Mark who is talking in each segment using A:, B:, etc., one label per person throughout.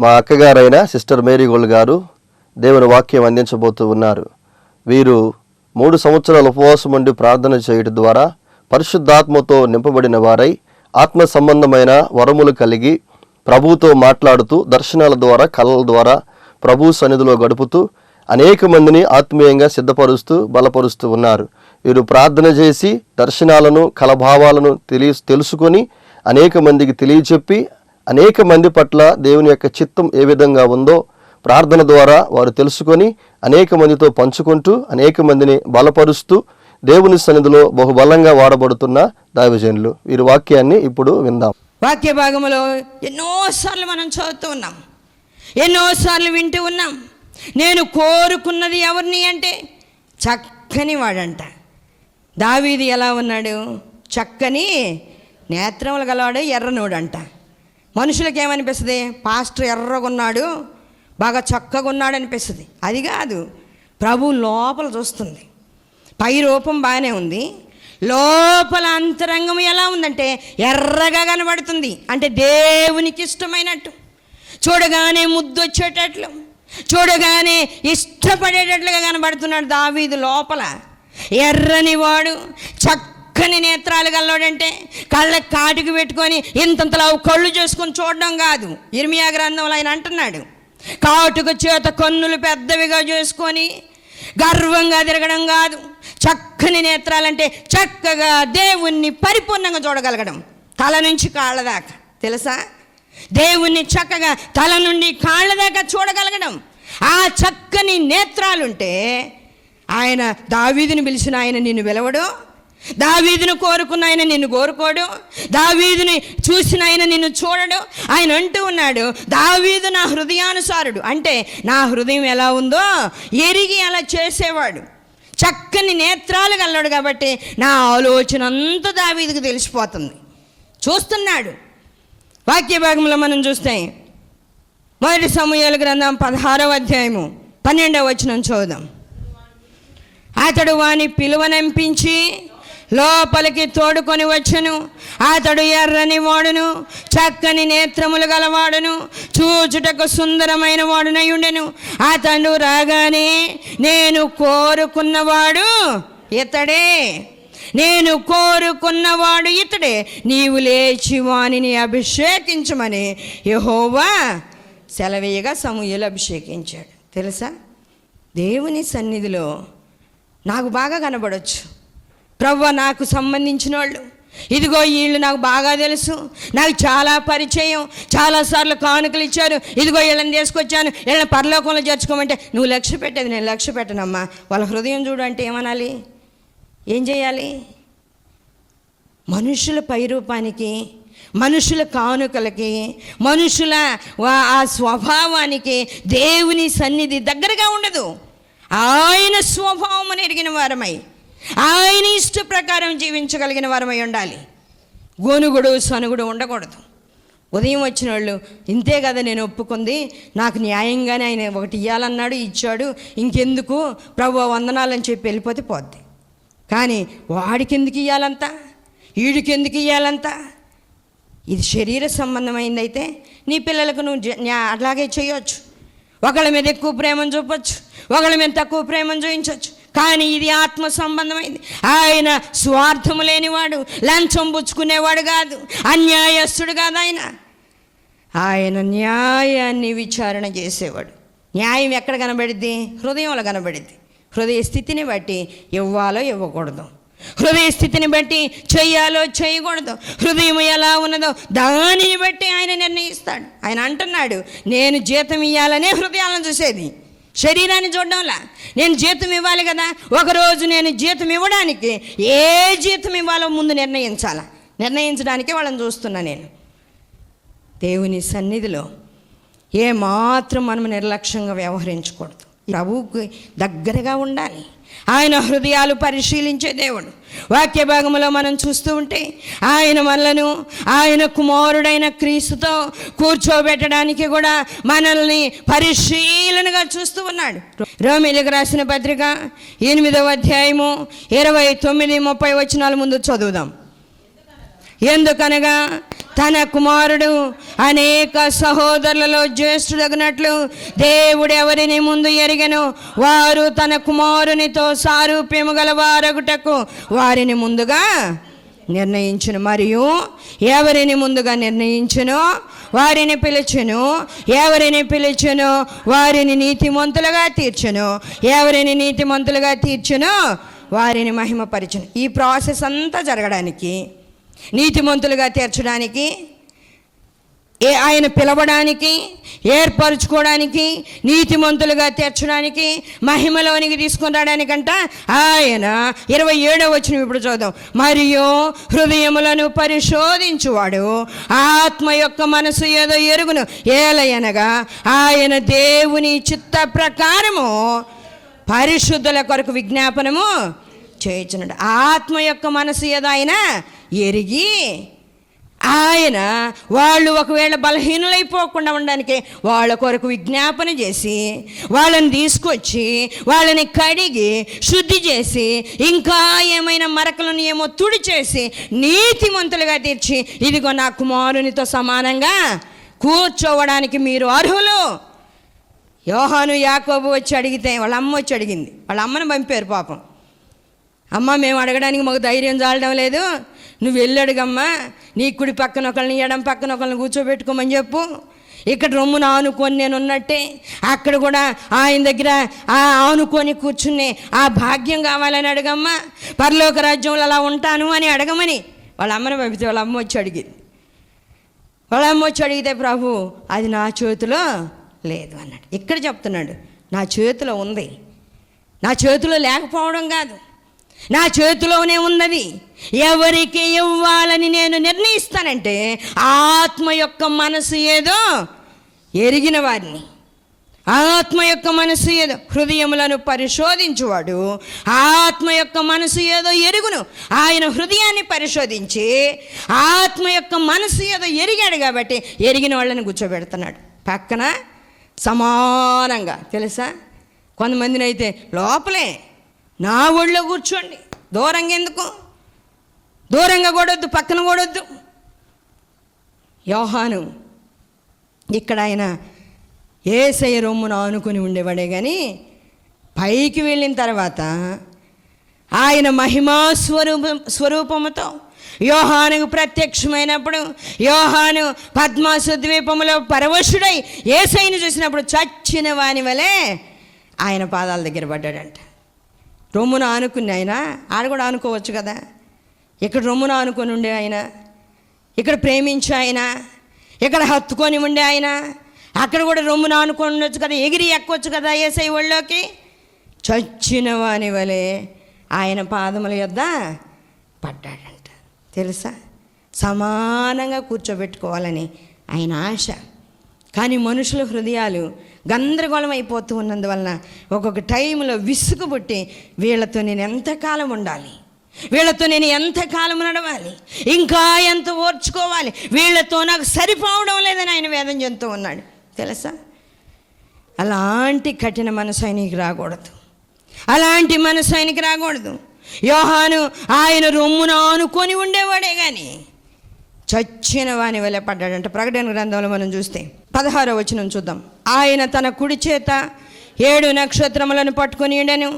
A: మా అక్కగారైన sister Mary gold గారు దేవుని వాక్యం అందించబోతూ ఉన్నారు. వీరు 3 సంవత్సరాల ఉపవాసం ఉండి ప్రార్థన చేయడం ద్వారా పరిశుద్ధాత్మతో నింపబడిన వారై ఆత్మ సంబంధమైన వరములు కలిగి ప్రభువుతో మాట్లాడుతూ దర్శనాల ద్వారా కళల ద్వారా ప్రభు సన్నిధిలో గడుపుతూ అనేక మందిని ఆత్మీయంగా సిద్ధపరుస్తూ బలపరుస్తూ ఉన్నారు. వీరు ప్రార్థన చేసి దర్శనాలను కలభావాలను తెలుసుకొని అనేక మందికి తెలియచెప్పి అనేక మంది పట్ల దేవుని యొక్క చిత్తం ఏ విధంగా ఉందో ప్రార్థన ద్వారా వారు తెలుసుకొని అనేక మందితో పంచుకుంటూ అనేక మందిని బలపరుస్తూ దేవుని సన్నిధిలో బహుబలంగా వాడబడుతున్న దైవజనులు. వీరి వాక్యాన్ని ఇప్పుడు విందాం.
B: వాక్య భాగంలో ఎన్నోసార్లు మనం చదువుతూ ఉన్నాం, ఎన్నోసార్లు వింటూ ఉన్నాం. నేను కోరుకున్నది ఎవరిని అంటే చక్కని వాడంట. దావీదు ఎలా ఉన్నాడు? చక్కని నేత్రములు గలవాడు, ఎర్రనోడంట. మనుషులకి ఏమనిపిస్తుంది? పాస్టర్ ఎర్రగున్నాడు, బాగా చక్కగా ఉన్నాడు అనిపిస్తుంది. అది కాదు, ప్రభు లోపల చూస్తుంది. పై రూపం బాగానే ఉంది, లోపల అంతరంగం ఎలా ఉందంటే ఎర్రగా కనబడుతుంది. అంటే దేవునికి ఇష్టమైనట్టు, చూడగానే ముద్దొచ్చేటట్లు, చూడగానే ఇష్టపడేటట్లుగా కనబడుతున్నాడు దావీదు. లోపల ఎర్రని వాడు, చక్కని నేత్రాలు గల్లోడంటే కళ్ళకి కాటికి పెట్టుకొని ఇంతంతలా కళ్ళు చేసుకొని చూడడం కాదు. ఇర్మియా గ్రంథంలో ఆయన అంటున్నాడు, కాటుక చేత కన్నులు పెద్దవిగా చేసుకొని గర్వంగా తిరగడం కాదు. చక్కని నేత్రాలంటే చక్కగా దేవుణ్ణి పరిపూర్ణంగా చూడగలగడం, తల నుంచి కాళ్ళ దాకా. తెలుసా? దేవుణ్ణి చక్కగా తల నుండి కాళ్ళ దాకా చూడగలగడం. ఆ చక్కని నేత్రాలుంటే ఆయన దావీదుని పిలిచిన ఆయన నిన్ను పిలవడు, దావీదును కోరుకున్న ఆయన నిన్ను కోరుకోడు, దావీదుని చూసిన ఆయన నిన్ను చూడడు. ఆయన అంటూ ఉన్నాడు, దావీదు నా హృదయానుసారుడు. అంటే నా హృదయం ఎలా ఉందో ఎరిగి అలా చేసేవాడు. చక్కని నేత్రాలు గలడు కాబట్టి నా ఆలోచన అంతా దావీదుకు తెలిసిపోతుంది, చూస్తున్నాడు. వాక్య భాగంలో మనం చూస్తే 1 సమూయేలు గ్రంథం 16వ అధ్యాయము 12వ వచనం చూద్దాం. అతడు వాని పిలువనంపించి లోపలికి తోడుకొని వచ్చెను. అతడు ఎర్రని వాడును, చక్కని నేత్రములు గలవాడును, చూచుటకు సుందరమైన వాడునై ఉండెను. అతడు రాగానే నేను కోరుకున్నవాడు ఇతడే, నేను కోరుకున్నవాడు ఇతడే, నీవు లేచి వానిని అభిషేకించమని యెహోవా సెలవేయగా సమూయేలు అభిషేకించాడు. తెలుసా? దేవుని సన్నిధిలో నాకు బాగా కనబడవచ్చు. ప్రభువా, నాకు సంబంధించిన వాళ్ళు, ఇదిగో వీళ్ళు నాకు బాగా తెలుసు, నాకు చాలా పరిచయం, చాలాసార్లు కానుకలు ఇచ్చారు, ఇదిగో వీళ్ళని తీసుకొచ్చాను, వీళ్ళని పరలోకంలో చేర్చుకోమంటే నువ్వు లక్ష్య పెట్టేది నేను లక్ష్య పెట్టనమ్మా. వాళ్ళ హృదయం చూడు అంటే ఏమనాలి? ఏం చేయాలి? మనుషుల పైరూపానికి, మనుషుల కానుకలకి, మనుషుల ఆ స్వభావానికి దేవుని సన్నిధి దగ్గరగా ఉండదు. ఆయన స్వభావం ఎరిగిన వారమై, ఆయన ఇష్ట ప్రకారం జీవించగలిగిన వారమై ఉండాలి. గోనుగుడు సనుగుడు ఉండకూడదు. ఉదయం వచ్చిన వాళ్ళు ఇంతే కదా నేను ఒప్పుకుంది, నాకు న్యాయంగానే ఆయన ఒకటి ఇవ్వాలన్నాడు, ఇచ్చాడు, ఇంకెందుకు ప్రభు వందనాలని చెప్పి వెళ్ళిపోతే పోద్ది. కానీ వాడికి ఎందుకు ఇవ్వాలంతా, వీడికి ఎందుకు ఇవ్వాలంతా? ఇది శరీర సంబంధమైందైతే నీ పిల్లలకు నువ్వు అలాగే చేయొచ్చు. ఒకళ్ళ మీద ఎక్కువ ప్రేమను చూపొచ్చు, ఒకళ్ళ మీద తక్కువ ప్రేమను చూపించవచ్చు. కానీ ఇది ఆత్మ సంబంధమైంది. ఆయన స్వార్థము లేనివాడు, లంచం పుచ్చుకునేవాడు కాదు, అన్యాయస్తుడు కాదు. ఆయన న్యాయాన్ని విచారణ చేసేవాడు. న్యాయం ఎక్కడ కనబడిద్ది? హృదయంలో కనబడిద్ది. హృదయ స్థితిని బట్టి ఇవ్వాలో ఇవ్వకూడదు, హృదయ స్థితిని బట్టి చెయ్యాలో చేయకూడదు, హృదయం ఎలా ఉన్నదో దానిని బట్టి ఆయన నిర్ణయిస్తాడు. ఆయన అంటున్నాడు, నేను జీతం ఇవ్వాలనే హృదయాలను చూసేది, శరీరాన్ని చూడడంలా. నేను జీతం ఇవ్వాలి కదా, ఒకరోజు నేను జీతం ఇవ్వడానికి ఏ జీతం ఇవ్వాలో ముందు నిర్ణయించడానికే వాళ్ళని చూస్తున్నా. నేను దేవుని సన్నిధిలో ఏమాత్రం మనం నిర్లక్ష్యంగా వ్యవహరించకూడదు. ప్రభువుకి దగ్గరగా ఉండాలి. ఆయన హృదయాలు పరిశీలించే దేవుడు. వాక్య భాగంలో మనం చూస్తూ ఉంటే ఆయన మనలను ఆయన కుమారుడైన క్రీస్తుతో కూర్చోబెట్టడానికి కూడా మనల్ని పరిశీలనగా చూస్తూ ఉన్నాడు. రోమీయులకు రాసిన పత్రిక 8వ అధ్యాయము 29-30 వచనాల ముందు చదువుదాం. ఎందుకనగా తన కుమారుడు అనేక సహోదరులలో జ్యేష్ఠుడగినట్లు దేవుడు ఎవరిని ముందు ఎరిగెను, వారు తన కుమారునితో సారూప్యము గల వారగుటకు వారిని ముందుగా నిర్ణయించును. మరియు ఎవరిని ముందుగా నిర్ణయించును వారిని పిలుచును, ఎవరిని పిలుచును వారిని నీతిమంతులుగా తీర్చును, ఎవరిని నీతిమంతులుగా తీర్చును వారిని మహిమపరచును. ఈ ప్రాసెస్ అంతా జరగడానికి, నీతిమంతులుగా తీర్చడానికి, ఆయన పిలవడానికి, ఏర్పరచుకోవడానికి, నీతిమంతులుగా తీర్చడానికి, మహిమలోనికి తీసుకుని రావడానికంట ఆయన 27వ వచనం ఇప్పుడు చూద్దాం. మరియు హృదయములను పరిశోధించువాడు ఆత్మ యొక్క మనసు ఏదో ఎరుగును, ఏలయనగా ఆయన దేవుని చిత్త ప్రకారము పరిశుద్ధుల కొరకు విజ్ఞాపనము చేయుచున్నాడు. ఆత్మ యొక్క మనసు ఏదో ఆయన ఎరిగి, ఆయన వాళ్ళు ఒకవేళ బలహీనులైపోకుండా ఉండడానికి వాళ్ళ కొరకు విజ్ఞాపన చేసి, వాళ్ళని తీసుకొచ్చి వాళ్ళని కడిగి శుద్ధి చేసి, ఇంకా ఏమైనా మరకలను ఏమో తుడిచేసి నీతిమంతులుగా తీర్చి, ఇదిగో నా కుమారునితో సమానంగా కూర్చోవడానికి మీరు అర్హులు. యోహాను యాకోబు వచ్చి అడిగితే వాళ్ళ అమ్మ వచ్చి అడిగింది, వాళ్ళ అమ్మని పంపారు పాపం. అమ్మ మేము అడగడానికి మాకు ధైర్యం చాలడం లేదు, నువ్వు వెళ్ళి అడుగమ్మా, నీ కుడి పక్కన ఒకరిని ఎడం పక్కన ఒకరిని కూర్చోబెట్టుకోమని చెప్పు. ఇక్కడ రొమ్మున ఆనుకొని నేను ఉన్నట్టే అక్కడ కూడా ఆయన దగ్గర ఆనుకొని కూర్చునే ఆ భాగ్యం కావాలని అడగమ్మా, పరలోక రాజ్యంలో అలా ఉంటాను అని అడగమని వాళ్ళ అమ్మని పంపితే వాళ్ళ అమ్మ వచ్చి అడిగింది. వాళ్ళ అమ్మ వచ్చి అడిగితే ప్రభు అది నా చేతిలో లేదు అన్నాడు. ఇక్కడ చెప్తున్నాడు నా చేతిలో ఉంది, నా చేతిలో లేకపోవడం కాదు, నా చేతిలోనే ఉన్నది. ఎవరికి ఇవ్వాలని నేను నిర్ణయిస్తానంటే ఆత్మ యొక్క మనసు ఏదో ఎరిగిన వారిని, ఆత్మ యొక్క మనసు ఏదో హృదయములను పరిశోధించువాడు ఆత్మ యొక్క మనసు ఏదో ఎరుగును. ఆయన హృదయాన్ని పరిశోధించి ఆత్మ యొక్క మనసు ఏదో ఎరిగాడు కాబట్టి ఎరిగిన వాళ్ళని కూర్చోబెడుతున్నాడు పక్కన సమానంగా. తెలుసా, కొంతమందిని అయితే లోపలే నా ఒళ్ళో కూర్చోండి, దూరంగా ఎందుకు, దూరంగా కూడొద్దు, పక్కన కూడొద్దు. యోహాను ఇక్కడ ఆయన యేసయ్య రొమ్మును ఆనుకొని ఉండేవాడే కానీ పైకి వెళ్ళిన తర్వాత ఆయన మహిమా స్వరూపముతో యోహానుకు ప్రత్యక్షమైనప్పుడు యోహాను పద్మాసు ద్వీపములో పరవశుడై యేసయ్యను చూసినప్పుడు చచ్చిన వాని వలె ఆయన పాదాల దగ్గర పడ్డాడంట. రొమ్మును ఆనుకుని ఆయన ఆడ కూడా ఆనుకోవచ్చు కదా, ఇక్కడ రొమ్మును ఆనుకొని ఉండే ఆయన, ఇక్కడ ప్రేమించే ఆయన, ఇక్కడ హత్తుకొని ఉండే ఆయన, అక్కడ కూడా రొమ్మును ఆనుకొని ఉండొచ్చు కదా, ఎగిరి ఎక్కొచ్చు కదా యేసయ్య ఒళ్ళోకి. చచ్చిన వాని వలె ఆయన పాదముల యొద్ద పడ్డాడంట. తెలుసా, సమానంగా కూర్చోబెట్టుకోవాలని ఆయన ఆశ. కానీ మనుషుల హృదయాలు గందరగోళం అయిపోతూ ఉన్నందువలన ఒక్కొక్క టైంలో విసుగు పుట్టి వీళ్ళతో నేను ఎంతకాలం ఉండాలి, వీళ్ళతో నేను ఎంతకాలం నడవాలి, ఇంకా ఎంత ఓర్చుకోవాలి, వీళ్ళతో నాకు సరిపోవడం లేదని ఆయన వేదన చెందుతూ ఉన్నాడు. తెలుసా, అలాంటి కఠిన మనసు ఆయనకి రాకూడదు, అలాంటి మనసు ఆయనకి రాకూడదు. యోహాను ఆయన రొమ్మును ఆనుకొని ఉండేవాడే కానీ చచ్చిన వాని వలె పడ్డాడంట. ప్రకటన గ్రంథంలో మనం చూస్తే 16వ వచనం చూద్దాం. ఆయన తన కుడి చేత 7 నక్షత్రములను పట్టుకొని ఉండెను,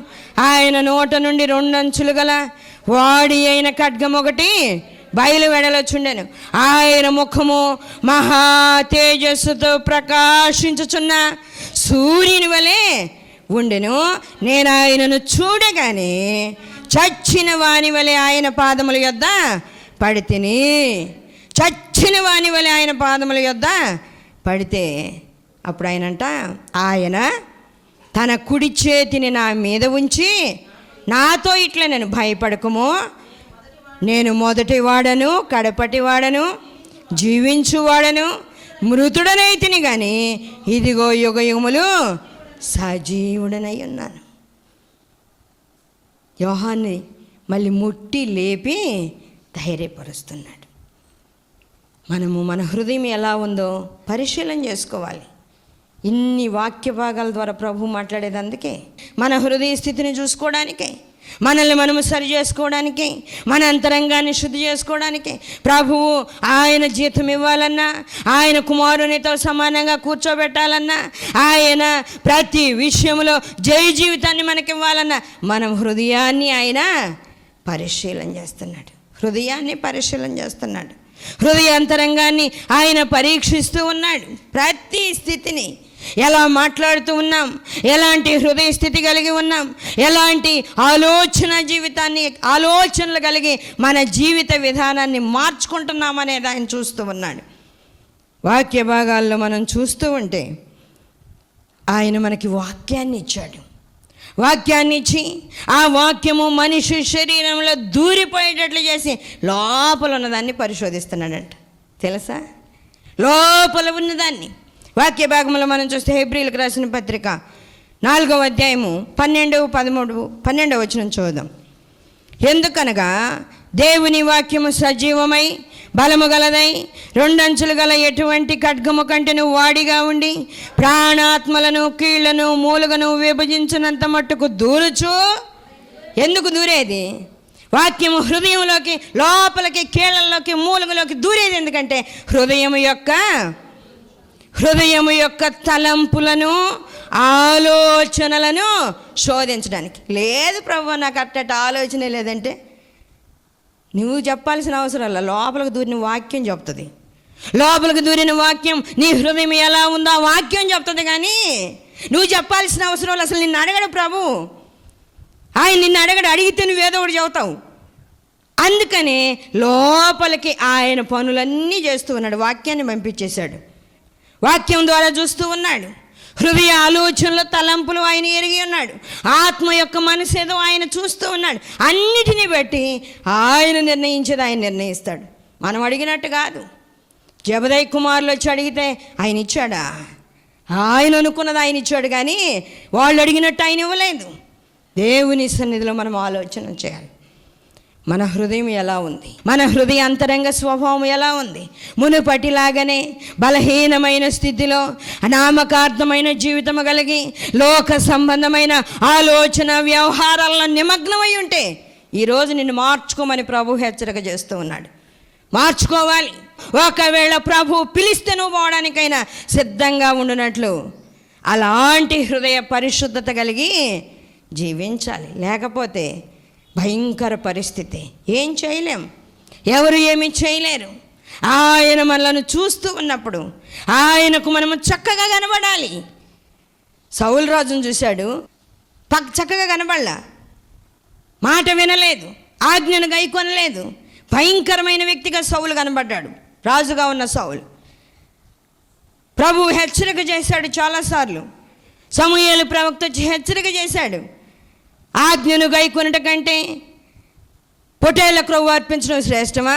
B: ఆయన నోట నుండి 2 అంచులు గల వాడి అయిన ఖడ్గం ఒకటి బయలు వెడలొచ్చుండెను. ఆయన ముఖము మహా తేజస్సుతో ప్రకాశించుచున్న సూర్యుని వలె ఉండెను. నేను ఆయనను చూడగానే చచ్చిన వాని వలె ఆయన పాదముల యొద్ద పడితిని. చచ్చిన వాని వలె ఆయన పాదముల యొద్ద పడితే అప్పుడు ఆయనంట, ఆయన తన కుడి చేతిని నా మీద ఉంచి నాతో ఇట్లా నేను భయపడకము, నేను మొదటి వాడను కడపటి వాడను జీవించువాడను మృతుడనైతిని కానీ ఇదిగో యుగ యుగములు సజీవుడనై ఉన్నాను. యోహాన్ని మళ్ళీ ముట్టి లేపి ధైర్యపరుస్తున్నాడు. మనము మన హృదయం ఎలా ఉందో పరిశీలన చేసుకోవాలి. ఇన్ని వాక్య భాగాల ద్వారా ప్రభు మాట్లాడేది అందుకే, మన హృదయ స్థితిని చూసుకోవడానికే, మనల్ని మనము సరి చేసుకోవడానికి, మన అంతరంగాన్ని శుద్ధి చేసుకోవడానికి ప్రభువు ఆయన జీతం ఇవ్వాలన్నా, ఆయన కుమారునితో సమానంగా కూర్చోబెట్టాలన్నా, ఆయన ప్రతి విషయంలో జయ జీవితాన్ని మనకి ఇవ్వాలన్నా మనం హృదయాన్ని ఆయన పరిశీలన చేస్తున్నాడు. హృదయాంతరంగాన్ని ఆయన పరీక్షిస్తూ ఉన్నాడు. ప్రతి స్థితిని ఎలా మాట్లాడుతూ ఉన్నాం, ఎలాంటి హృదయ స్థితి కలిగి ఉన్నాం, ఎలాంటి ఆలోచనలు కలిగి మన జీవిత విధానాన్ని మార్చుకుంటున్నామనేది ఆయన చూస్తూ ఉన్నాడు. వాక్య భాగాల్లో మనం చూస్తూ ఉంటే ఆయన మనకి వాక్యాన్ని ఇచ్చాడు. వాక్యాన్ని ఇచ్చి ఆ వాక్యము మనిషి శరీరంలో దూరిపోయేటట్లు చేసి లోపల ఉన్నదాన్ని పరిశోధిస్తున్నాడంట. తెలుసా? లోపల ఉన్నదాన్ని. వాక్య భాగంలో మనం చూస్తే హెబ్రీయులకు రాసిన పత్రిక 4వ అధ్యాయము 12 వచనం చూద్దాం. ఎందుకనగా దేవుని వాక్యము సజీవమై బలము గలదై 2 అంచులు గల ఎటువంటి ఖడ్గము కంటెను వాడిగా ఉండి ప్రాణాత్మలను కీళ్లను మూలుగను విభజించినంత మట్టుకు దూరుచు. ఎందుకు దూరేది? వాక్యము హృదయంలోకి, లోపలికి, కీళ్లలోకి, మూలుగలోకి దూరేది. ఎందుకంటే హృదయము యొక్క తలంపులను, ఆలోచనలను శోధించడానికి. లేదు ప్రభు, నాకు అట్టట ఆలోచనే లేదంటే నువ్వు చెప్పాల్సిన అవసరం లేదు. లోపలికి దూరిన వాక్యం చెప్తుంది. లోపలికి దూరిన వాక్యం నీ హృదయం ఎలా ఉందో ఆ వాక్యం చెప్తుంది. కానీ నువ్వు చెప్పాల్సిన అవసరం లేదు. అసలు నిన్ను అడగడు ప్రభు. ఆయన నిన్ను అడగడు. అడిగితే నువ్వేదో ఒకటి చెబుతావు. అందుకనే లోపలికి ఆయన పనులన్నీ చేస్తూ ఉన్నాడు. వాక్యాన్ని పంపించేశాడు. వాక్యం ద్వారా చూస్తూ ఉన్నాడు. హృదయ ఆలోచనలు, తలంపులు ఆయన ఎరిగి ఉన్నాడు. ఆత్మ యొక్క మనసు ఏదో ఆయన చూస్తూ ఉన్నాడు. అన్నిటినీ బట్టి ఆయన నిర్ణయించేది ఆయన నిర్ణయిస్తాడు. మనం అడిగినట్టు కాదు. జబదయి కుమారులు వచ్చి అడిగితే ఆయన ఇచ్చాడా? ఆయన అనుకున్నది ఆయన ఇచ్చాడు, కానీ వాళ్ళు అడిగినట్టు ఆయన ఇవ్వలేదు. దేవుని సన్నిధిలో మనం ఆలోచన చేయాలి. మన హృదయం ఎలా ఉంది? మన హృదయ అంతరంగ స్వభావం ఎలా ఉంది? మునుపటిలాగానే బలహీనమైన స్థితిలో అనామకార్థమైన జీవితం కలిగి లోక సంబంధమైన ఆలోచన వ్యవహారాల్లో నిమగ్నమై ఉంటే ఈరోజు నిన్ను మార్చుకోమని ప్రభు హెచ్చరిక చేస్తూ ఉన్నాడు. మార్చుకోవాలి. ఒకవేళ ప్రభు పిలిస్తే నువ్వు పోవడానికైనా సిద్ధంగా ఉండునట్లు అలాంటి హృదయ పరిశుద్ధత కలిగి జీవించాలి. లేకపోతే భయంకర పరిస్థితి. ఏం చేయలేం, ఎవరు ఏమీ చేయలేరు. ఆయన మనలను చూస్తూ ఉన్నప్పుడు ఆయనకు మనము చక్కగా కనబడాలి. సౌలు రాజును చూశాడు, చక్కగా కనబడలా, మాట వినలేదు, ఆజ్ఞను గైకొనలేదు. భయంకరమైన వ్యక్తిగా సౌలు కనబడ్డాడు. రాజుగా ఉన్న సౌలు. ప్రభువు హెచ్చరిక చేశాడు చాలాసార్లు. సమూయేలు ప్రవక్త వచ్చి హెచ్చరిక చేశాడు. ఆజ్ఞను గైకొనుట కంటే పొటేళ్ల క్రొవ్వు అర్పించడం శ్రేష్టమా?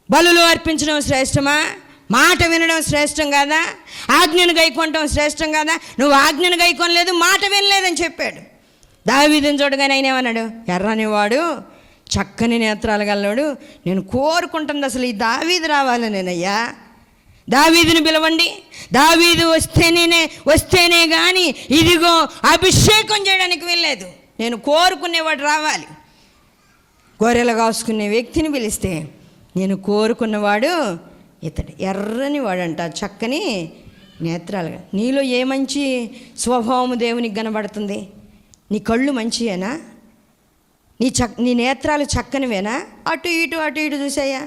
B: బలులు అర్పించడం శ్రేష్టమా? మాట వినడం శ్రేష్టం కాదా? ఆజ్ఞను గైకొనడం శ్రేష్టం కాదా? నువ్వు ఆజ్ఞను గైకొనలేదు, మాట వినలేదని చెప్పాడు. దావీదుని చూడగానే ఆయన ఏమన్నాడు? ఎర్రని వాడు, చక్కని నేత్రాలు గలవాడు, నేను కోరుకుంటుంది అసలు ఈ దావీదు రావాలనేనయ్యా. దావీదుని పిలవండి, దావీదు వస్తేనే కానీ ఇదిగో అభిషేకం చేయడానికి వెళ్ళలేదు. నేను కోరుకునేవాడు రావాలి. గొర్రెలు కాసుకునే వ్యక్తిని పిలిస్తే నేను కోరుకున్నవాడు ఇతడు. ఎర్రని వాడంట, చక్కని నేత్రాలుగా. నీలో ఏ మంచి స్వభావం దేవునికి కనబడుతుంది? నీ కళ్ళు మంచియేనా? నీ నేత్రాలు చక్కనివేనా? అటు ఇటు చూసాయా?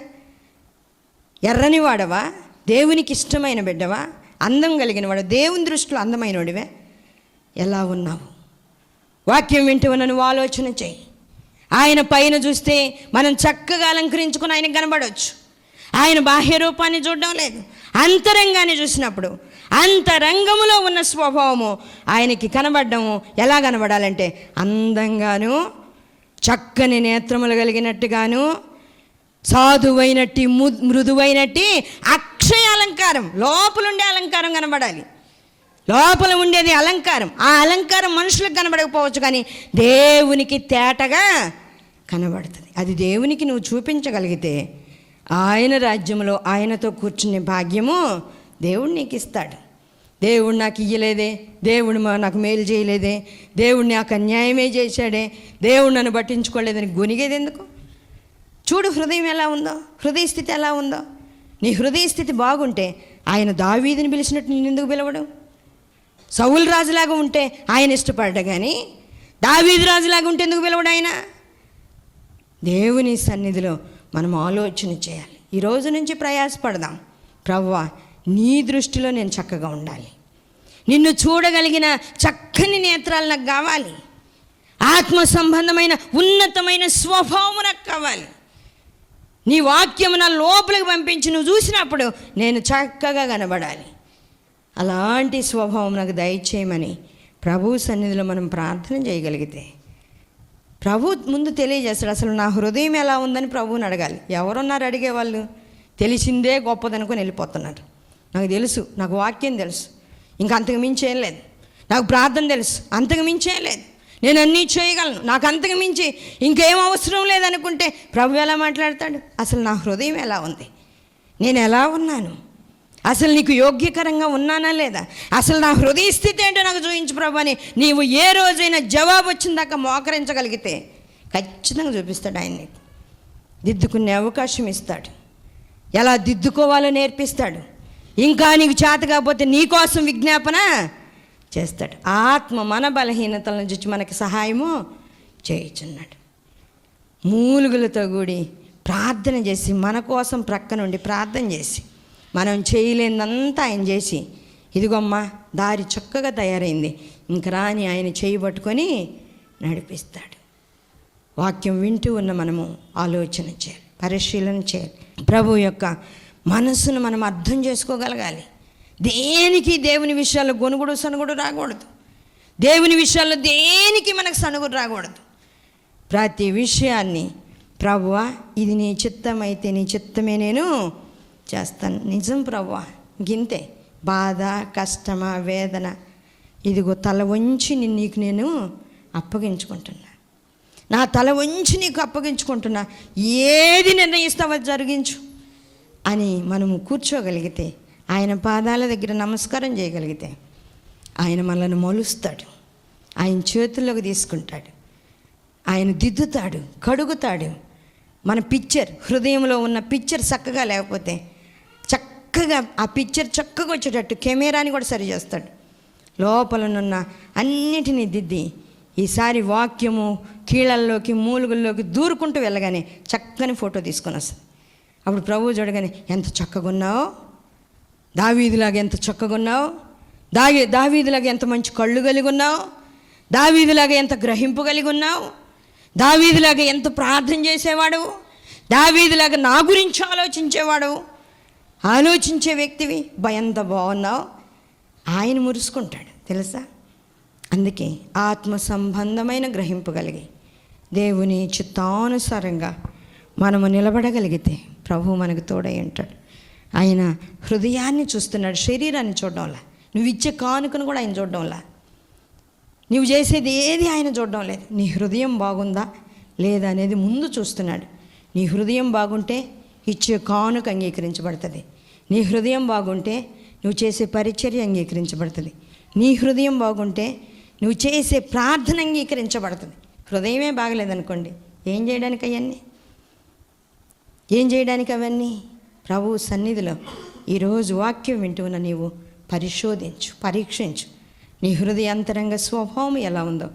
B: ఎర్రని వాడవా? దేవునికి ఇష్టమైన బిడ్డవా? అందం కలిగిన వాడు, దేవుని దృష్టిలో అందమైనవాడివే? ఎలా ఉన్నావు? వాక్యం వింటూ నువ్వు ఆలోచన చేయి. ఆయన పైన చూస్తే మనం చక్కగా అలంకరించుకుని ఆయనకు కనబడవచ్చు. ఆయన బాహ్య రూపాన్ని చూడడం లేదు, అంతరంగాన్ని చూసినప్పుడు అంతరంగములో ఉన్న స్వభావము ఆయనకి కనబడము. ఎలా కనబడాలంటే అందంగాను, చక్కని నేత్రములు కలిగినట్టుగాను, సాధువైనట్టి, మృదువైనట్టి అక్షయ అలంకారం, లోపలుండే అలంకారం కనబడాలి. లోపల ఉండేది అలంకారం. ఆ అలంకారం మనుషులకు కనబడకపోవచ్చు, కానీ దేవునికి తేటగా కనబడుతుంది. అది దేవునికి నువ్వు చూపించగలిగితే ఆయన రాజ్యంలో ఆయనతో కూర్చునే భాగ్యము దేవుడు నీకు ఇస్తాడు. దేవుడు నాకు ఇయ్యలేదే, దేవుడు నాకు మేలు చేయలేదే, దేవుడు నాకు అన్యాయమే చేశాడే, దేవుడు నన్ను పట్టించుకోలేదని గొనిగేది ఎందుకు? చూడు హృదయం ఎలా ఉందో, హృదయ స్థితి ఎలా ఉందో. నీ హృదయ స్థితి బాగుంటే ఆయన దావీదుని పిలిచినట్టు నేను ఎందుకు పిలవడు? సౌలు రాజులాగా ఉంటే ఆయన ఇష్టపడ్డా, కానీ దావీదు రాజులాగా ఉంటే ఎందుకు పిలవడు ఆయన? దేవుని సన్నిధిలో మనం ఆలోచన చేయాలి. ఈ రోజు నుంచి ప్రయాసపడదాం. ప్రభువా, నీ దృష్టిలో నేను చక్కగా ఉండాలి, నిన్ను చూడగలిగిన చక్కని నేత్రాలు నాకు కావాలి, ఆత్మ సంబంధమైన ఉన్నతమైన స్వభావం నాకు కావాలి. నీ వాక్యము నా లోపలికి పంపించి నువ్వు చూసినప్పుడు నేను చక్కగా కనబడాలి. అలాంటి స్వభావం నాకు దయచేయమని ప్రభు సన్నిధిలో మనం ప్రార్థన చేయగలిగితే ప్రభు ముందు తెలియజేస్తాడు. అసలు నా హృదయం ఎలా ఉందని ప్రభువుని అడగాలి. ఎవరున్నారు అడిగేవాళ్ళు? తెలిసిందే గొప్పదనుకొని వెళ్ళిపోతున్నారు. నాకు తెలుసు, నాకు వాక్యం తెలుసు, ఇంకా అంతకు మించేం లేదు. నాకు ప్రార్థన తెలుసు, అంతకు మించేం లేదు. నేను అన్నీ చేయగలను, నాకు అంతకు మించి ఇంకేం అవసరం లేదనుకుంటే ప్రభు ఎలా మాట్లాడతాడు? అసలు నా హృదయం ఎలా ఉంది, నేను ఎలా ఉన్నాను, అసలు నీకు యోగ్యకరంగా ఉన్నానా లేదా, అసలు నా హృదయ స్థితి ఏంటో నాకు చూపించు ప్రభు అని నీవు ఏ రోజైనా జవాబు వచ్చిందాకా మోకరించగలిగితే ఖచ్చితంగా చూపిస్తాడు. ఆయన నీకు దిద్దుకునే అవకాశం ఇస్తాడు, ఎలా దిద్దుకోవాలో నేర్పిస్తాడు. ఇంకా నీకు చేత కాకపోతే నీకోసం విజ్ఞాపన చేస్తాడు. ఆత్మ మన బలహీనతలను చూసి మనకి సహాయము చేయుచున్నాడు. మూలుగులతో కూడి ప్రార్థన చేసి, మన కోసం ప్రక్క నుండి ప్రార్థన చేసి, మనం చేయలేదంతా ఆయన చేసి, ఇదిగోమ్మా దారి చక్కగా తయారైంది, ఇంక రాని ఆయన చేయబట్టుకొని నడిపిస్తాడు. వాక్యం వింటూ ఉన్న మనము ఆలోచన చేయాలి, పరిశీలన చేయాలి. ప్రభు యొక్క మనస్సును మనం అర్థం చేసుకోగలగాలి. దేనికి దేవుని విషయాల్లో గొనుగుడు సనుగుడు రాకూడదు. దేవుని విషయాల్లో దేనికి మనకు సనుగుడు రాకూడదు. ప్రతి విషయాన్ని ప్రభువా, ఇది నీ చిత్తం అయితే నీ చిత్తమే నేను చేస్తాను. నిజం ప్రభువా, గింతే బాధ, కష్టమా, వేదన, ఇదిగో తల వంచి నీకు నేను అప్పగించుకుంటున్నా, నా తల వంచి నీకు అప్పగించుకుంటున్నా, ఏది నిర్ణయిస్తావో జరిగించు అని మనము కూర్చోగలిగితే, ఆయన పాదాల దగ్గర నమస్కారం చేయగలిగితే ఆయన మనల్ని మొలుస్తాడు, ఆయన చేతుల్లోకి తీసుకుంటాడు, ఆయన దిద్దుతాడు, కడుగుతాడు. మన పిక్చర్, హృదయంలో ఉన్న పిక్చర్ చక్కగా లేకపోతే చక్కగా ఆ పిక్చర్ చక్కగా వచ్చేటట్టు కెమెరాని కూడా సరి చేస్తాడు. లోపలనున్న అన్నిటినీ దిద్ది ఈసారి వాక్యము కీళ్ళల్లోకి మూలుగుల్లోకి దూరుకుంటూ వెళ్ళగానే చక్కని ఫోటో తీసుకొని వస్తుంది. అప్పుడు ప్రభువు చూడగానే ఎంత చక్కగా ఉన్నావో, దావీదులాగా ఎంత చక్కగా ఉన్నావు, దావీదులాగా ఎంత మంచి కళ్ళు కలిగి ఉన్నావు, దావీదులాగా ఎంత గ్రహింపు కలిగి ఉన్నావు, దావీదులాగా ఎంత ప్రార్థన చేసేవాడు, దావీదులాగా నా గురించి ఆలోచించేవాడు, ఆలోచించే వ్యక్తివి, ఎంత బాగున్నావు. ఆయన మురుసుకుంటాడు తెలుసా. అందుకే ఆత్మ సంబంధమైన గ్రహింపు కలిగి దేవుని చిత్తానుసారంగా మనము నిలబడగలిగితే ప్రభు మనకు తోడై ఉంటాడు. ఆయన హృదయాన్ని చూస్తున్నాడు, శరీరాన్ని చూడడంలా, నువ్వు ఇచ్చే కానుకను కూడా ఆయన చూడడంలా, నువ్వు చేసేది ఏది ఆయన చూడడం లేదు. నీ హృదయం బాగుందా లేదా అనేది ముందు చూస్తున్నాడు. నీ హృదయం బాగుంటే ఇచ్చే కానుక అంగీకరించబడుతుంది. నీ హృదయం బాగుంటే నువ్వు చేసే పరిచర్య అంగీకరించబడుతుంది. నీ హృదయం బాగుంటే నువ్వు చేసే ప్రార్థన అంగీకరించబడుతుంది. హృదయమే బాగలేదనుకోండి, ఏం చేయడానికి అవన్నీ, ఏం చేయడానికి అవన్నీ? ప్రభు సన్నిధిలో ఈరోజు వాక్యం వింటున్న నీవు పరిశోధించు, పరీక్షించు. నీ హృదయాంతరంగ స్వభావం ఎలా ఉందో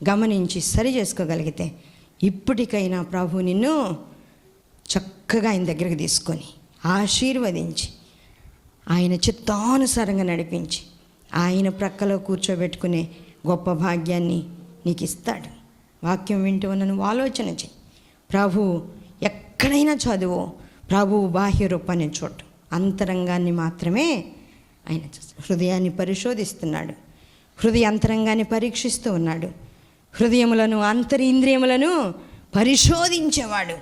B: గమనించి సరి చేసుకోగలిగితే ఇప్పటికైనా ప్రభు నిన్ను చక్కగా ఆయన దగ్గరికి తీసుకొని ఆశీర్వదించి ఆయన చిత్తానుసారంగా నడిపించి ఆయన ప్రక్కలో కూర్చోబెట్టుకునే గొప్ప భాగ్యాన్ని నీకు ఇస్తాడు. వాక్యం వింటూ ఉన్న నువ్వు ఆలోచన చెయ్యి. ప్రభు ఎక్కడైనా చదువు, ప్రభువు బాహ్య రూపాన్ని చూడు, అంతరంగాన్ని మాత్రమే ఆయన హృదయాన్ని పరిశోధిస్తున్నాడు, హృదయ అంతరంగాన్ని పరీక్షిస్తూ ఉన్నాడు, హృదయములను అంతరింద్రియములను పరిశోధించేవాడు.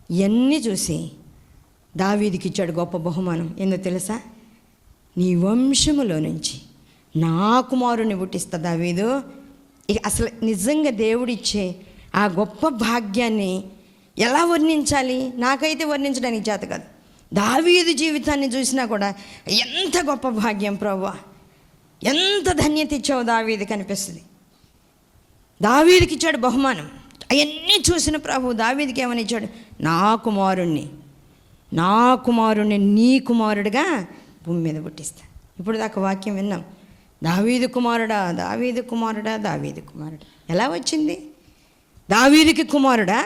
B: ఇవన్నీ చూసి దావీదుకి ఇచ్చాడు గొప్ప బహుమానం. ఏందో తెలుసా? నీ వంశములో నుంచి నా కుమారుని పుట్టిస్తా దావీదు. ఇక అసలు నిజంగా దేవుడిచ్చే ఆ గొప్ప భాగ్యాన్ని ఎలా వర్ణించాలి? నాకైతే వర్ణించడానికి చేత కాదు. దావీదు జీవితాన్ని చూసినా కూడా ఎంత గొప్ప భాగ్యం ప్రభువా. ఎంత ధన్యత ఇచ్చావు దావీదుకి అనిపిస్తుంది. దావీదుకి ఇచ్చాడు బహుమానం. అవన్నీ చూసిన ప్రభు దావీదుకి ఏమని ఇచ్చాడు? నా కుమారుణ్ణి నీ కుమారుడిగా భూమి మీద పుట్టిస్తా. ఇప్పుడు దాకా వాక్యం విన్నాం, దావీదు కుమారుడా, దావీదు కుమారుడా, దావీదు కుమారుడా. ఎలా వచ్చింది? దావీదుకి కుమారుడా?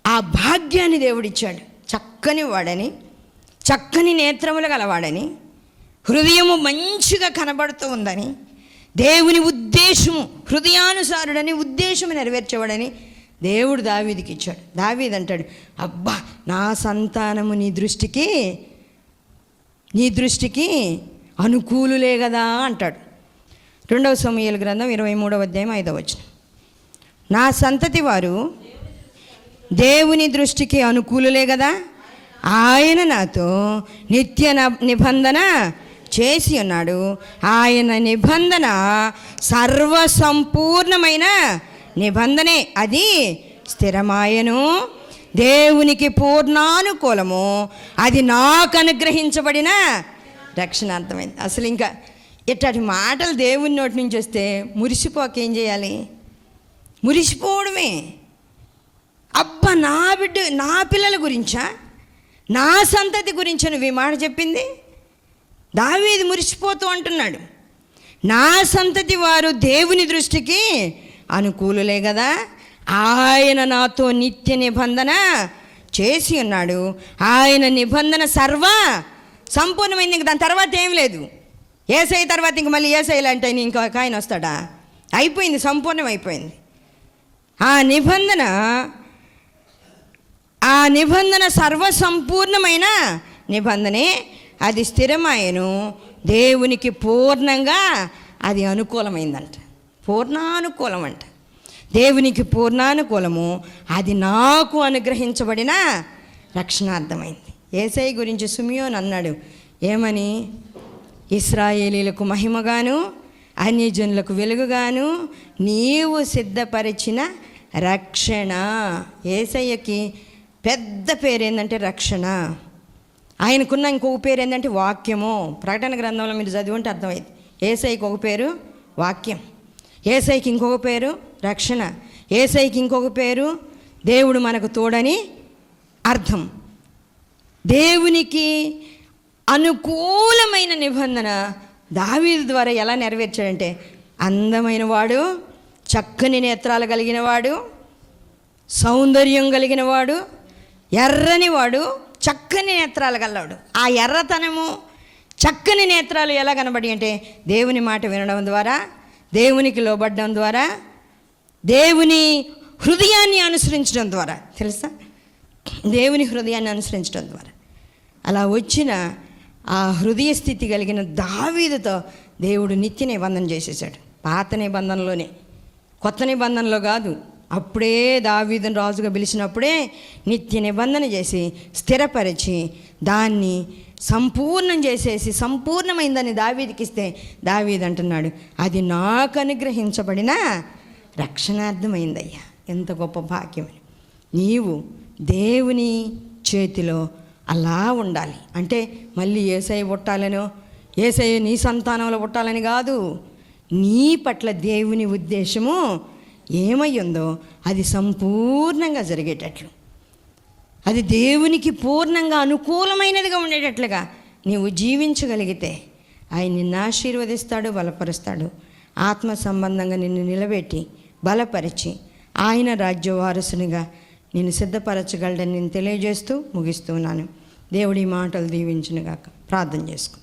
B: ఆ భాగ్యాన్ని దేవుడిచ్చాడు. చక్కని వాడని, చక్కని నేత్రములు గలవాడని, హృదయము మంచిగా కనబడుతూ ఉందని, దేవుని ఉద్దేశము హృదయానుసారుడని, ఉద్దేశము నెరవేర్చేవాడని దేవుడు దావీదుకి ఇచ్చాడు. దావీదు అంటాడు, అబ్బా నా సంతానము నీ దృష్టికి అనుకూలులే కదా అంటాడు. 2వ సమూయేలు గ్రంథం 23వ అధ్యాయం 5వ వచనం. నా సంతతి వారు దేవుని దృష్టికి అనుకూలులే కదా, ఆయన నాతో నిత్య నిబంధన చేసి ఉన్నాడు. ఆయన నిబంధన సర్వసంపూర్ణమైన నిబంధనే, అది స్థిరమాయను, దేవునికి పూర్ణానుకూలము, అది నాకు అనుగ్రహించబడిన రక్షణార్థమైంది. అసలు ఇంకా ఇట్లాంటి మాటలు దేవుని నోటి నుంచి వస్తే మురిసిపోక ఏం చేయాలి? మురిసిపోవడమే. అబ్బా నా పిల్లల గురించా, నా సంతతి గురించి నువ్వు ఈ మాట చెప్పింది? దావీదు మురిసిపోతూ అంటున్నాడు, నా సంతతి వారు దేవుని దృష్టికి అనుకూలులే కదా, ఆయన నాతో నిత్య నిబంధన చేసి ఉన్నాడు, ఆయన నిబంధన సంపూర్ణమైంది. ఇంక దాని తర్వాత ఏం లేదు. యేసయ్య తర్వాత ఇంక మళ్ళీ యేసయ్యలు అంటే ఇంకొక ఆయన వస్తాడా? అయిపోయింది, సంపూర్ణం అయిపోయింది. ఆ నిబంధన సర్వసంపూర్ణమైన నిబంధనే, అది స్థిరమాయను, దేవునికి పూర్ణంగా అది అనుకూలమైందంట. పూర్ణానుకూలం అంట, దేవునికి పూర్ణానుకూలము, అది నాకు అనుగ్రహించబడిన రక్షణార్థమైంది. యేసయ్య గురించి సిమియోను అన్నాడు, ఏమని? ఇశ్రాయేలీలకు మహిమగాను అన్యజనులకు వెలుగుగాను నీవు సిద్ధపరిచిన రక్షణ. యేసయ్యకి పెద్ద పేరు ఏంటంటే రక్షణ. ఆయనకున్న ఇంకొక పేరు ఏంటంటే వాక్యము. ప్రకటన గ్రంథంలో మీరు చదివి ఉంటే అర్థమైంది. యేసయ్యకి ఒక పేరు వాక్యం, యేసయ్యకి ఇంకొక పేరు రక్షణ, యేసయ్యకి ఇంకొక పేరు దేవుడు మనకు తోడని అర్థం. దేవునికి అనుకూలమైన నిబంధన దావీదు ద్వారా ఎలా నెరవేర్చాడంటే, అందమైన వాడు, చక్కని నేత్రాలు కలిగిన వాడు, సౌందర్యం కలిగిన వాడు, ఎర్రని వాడు, చక్కని నేత్రాలు గలవాడు. ఆ ఎర్రతనము, చక్కని నేత్రాలు ఎలా కనబడి అంటే దేవుని మాట వినడం ద్వారా, దేవునికి లోబడడం ద్వారా, దేవుని హృదయాన్ని అనుసరించడం ద్వారా. తెలుసా? దేవుని హృదయాన్ని అనుసరించడం ద్వారా అలా వచ్చిన ఆ హృదయ స్థితి కలిగిన దావీదుతో దేవుడు నిత్య నిబంధన చేసేసాడు. పాత నిబంధనలోనే, కొత్త నిబంధనలో కాదు. అప్పుడే దావీదును రాజుగా పిలిచినప్పుడే నిత్య నిబంధన చేసి స్థిరపరిచి దాన్ని సంపూర్ణం చేసేసి సంపూర్ణమైందని దావీదుకి ఇస్తే దావీదు అంటున్నాడు, అది నాకు అనుగ్రహించబడిన రక్షణార్థమైందయ్యా. ఎంత గొప్ప భాగ్యమని. నీవు దేవుని చేతిలో అలా ఉండాలి. అంటే మళ్ళీ యేసయ్య పుట్టాలనో, యేసయ్య నీ సంతానంలో పుట్టాలని కాదు. నీ పట్ల దేవుని ఉద్దేశము ఏమై ఉందో అది సంపూర్ణంగా జరిగేటట్లు, అది దేవునికి పూర్ణంగా అనుకూలమైనదిగా ఉండేటట్లుగా నీవు జీవించగలిగితే ఆయన నిన్ను ఆశీర్వదిస్తాడు, బలపరుస్తాడు. ఆత్మ సంబంధంగా నిన్ను నిలబెట్టి బలపరిచి ఆయన రాజ్య వారసునిగా నేను సిద్ధపరచగలడని నేను తెలియజేస్తూ ముగిస్తున్నాను. దేవుడి మాటలు దీవించునుగాక. ప్రార్థన చేసుకో.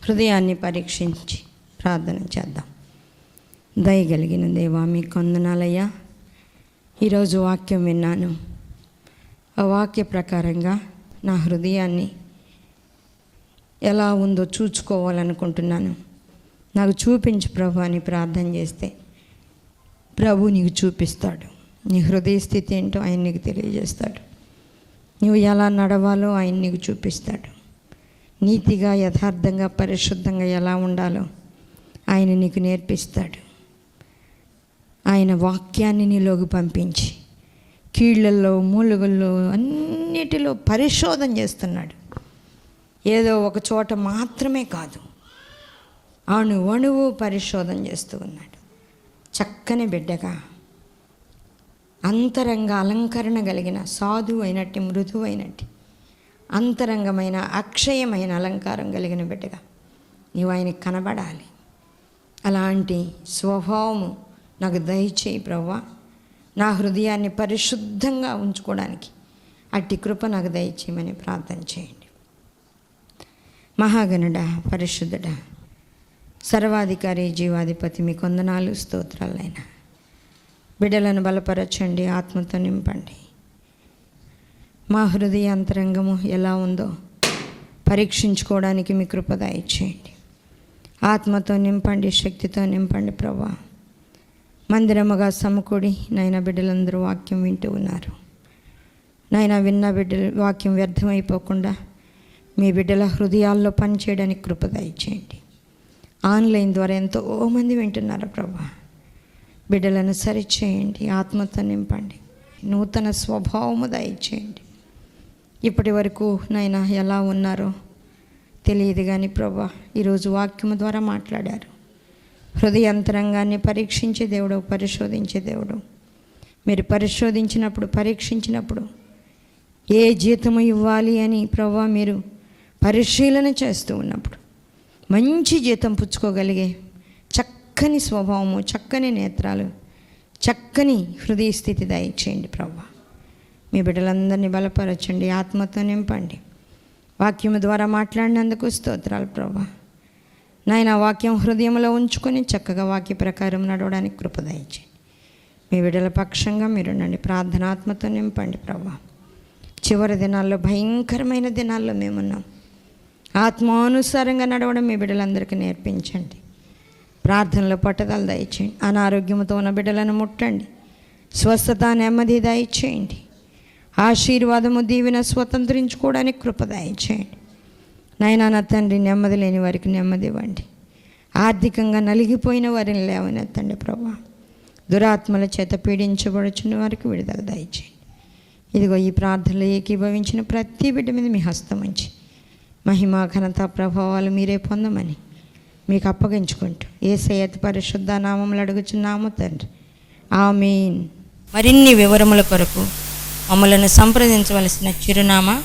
B: హృదయాన్ని పరీక్షించి ప్రార్థన చేద్దాం. దయగలిగిన దేవా, మీకు వందనాలయ్యా. ఈరోజు వాక్యం విన్నాను. ఆ వాక్య ప్రకారంగా నా హృదయాన్ని ఎలా ఉందో చూసుకోవాలనుకుంటున్నాను. నాకు చూపించు ప్రభు అని ప్రార్థన చేస్తే ప్రభు నీకు చూపిస్తాడు. నీ హృదయ స్థితి ఏంటో ఆయన నీకు తెలియజేస్తాడు. నువ్వు ఎలా నడవాలో ఆయన నీకు చూపిస్తాడు. నీతిగా, యథార్థంగా, పరిశుద్ధంగా ఎలా ఉండాలో ఆయన నీకు నేర్పిస్తాడు. ఆయన వాక్యాన్ని నీలోకి పంపించి కీళ్ళల్లో, మూలుగుల్లో అన్నిటిలో పరిశోధన చేస్తున్నాడు. ఏదో ఒక చోట మాత్రమే కాదు, అణువణువు పరిశోధన చేస్తూ ఉన్నాడు. చక్కని బిడ్డగా, అంతరంగ అలంకరణ కలిగిన, సాధువు అయినట్టు, మృదువు అయినట్టు, అంతరంగమైన అక్షయమైన అలంకారం కలిగిన బిడ్డగా నీవు ఆయనకి కనబడాలి. అలాంటి స్వభావము నాకు దయచేయి ప్రభువా. నా హృదయాన్ని పరిశుద్ధంగా ఉంచుకోవడానికి అట్టి కృప నాకు దయచేయమని ప్రార్థన చేయండి. మహాగణుడా, పరిశుద్ధుడా, సర్వాధికారి, జీవాధిపతి, మీ కొందనాలు, స్తోత్రాలైనా. బిడ్డలను బలపరచండి, ఆత్మతో నింపండి. మా హృదయ అంతరంగము ఎలా ఉందో పరీక్షించుకోవడానికి మీ కృప దయచేయండి. ఆత్మతో నింపండి, శక్తితో నింపండి ప్రభువా. మందిరముగా సమకూడి నాయన బిడ్డలందరూ వాక్యం వింటూ ఉన్నారు. నాయన విన్న బిడ్డల వాక్యం వ్యర్థమైపోకుండా మీ బిడ్డల హృదయాల్లో పనిచేయడానికి కృప దయచేయండి. ఆన్లైన్ ద్వారా ఎంతోమంది వింటున్నారు ప్రభువా. బిడ్డలను సరిచేయండి, ఆత్మతో నింపండి, నూతన స్వభావము దయచేయండి. ఇప్పటి వరకు నాయన ఎలా ఉన్నారో తెలియదు కానీ ప్రభువా, ఈరోజు వాక్యము ద్వారా మాట్లాడారు. హృదయాంతరంగాన్ని పరీక్షించే దేవుడు, పరిశోధించే దేవుడు. మీరు పరిశోధించినప్పుడు, పరీక్షించినప్పుడు ఏ జీతము ఇవ్వాలి అని ప్రభువా మీరు పరిశీలన చేస్తూ ఉన్నప్పుడు మంచి జీతం పుచ్చుకోగలిగే చక్కని స్వభావము, చక్కని నేత్రాలు, చక్కని హృదయ స్థితి దయచేయండి ప్రభువా. మీ బిడ్డలందరినీ బలపరచండి, ఆత్మతో నింపండి. వాక్యము ద్వారా మాట్లాడినందుకు స్తోత్రాలు ప్రభువా. నాయన వాక్యం హృదయంలో ఉంచుకొని చక్కగా వాక్య ప్రకారం నడవడానికి కృప దయచేయండి. మీ బిడ్డల పక్షంగా మీరుండండి, ప్రార్థనాత్మతో నింపండి ప్రభువా. చివరి దినాల్లో, భయంకరమైన దినాల్లో మేమున్నాం. ఆత్మానుసారంగా నడవడం మీ బిడ్డలందరికీ నేర్పించండి. ప్రార్థనలో పట్టుదల దయచేయండి. అనారోగ్యంతో ఉన్న బిడ్డలను ముట్టండి, స్వస్థత, నెమ్మది దయచేయండి. ఆశీర్వాదము, దీవెన స్వతంత్రించుకోవడానికి కృప దయచేయండి. నాయనా నా తండ్రి, నెమ్మది లేని వారికి నెమ్మది ఇవ్వండి. ఆర్థికంగా నలిగిపోయిన వారిని లేవనెత్తండి ప్రభువా. దురాత్మల చేత పీడించబడుచున్న వారికి విడుదల దయచేయండి. ఇదిగో ఈ ప్రార్థనలో ఏకీభవించిన ప్రతి బిడ్డ మీద మీ హస్తం ఉంచి మహిమ, ఘనత, ప్రభావాలు మీరే పొందమని మీకు అప్పగించుకుంటూ యేసయ్య పరిశుద్ధ నామములో అడుగుచున్నాము తండ్రి, ఆమేన్. మరిన్ని వివరముల కొరకు మమ్మలను సంప్రదించవలసిన చిరునామా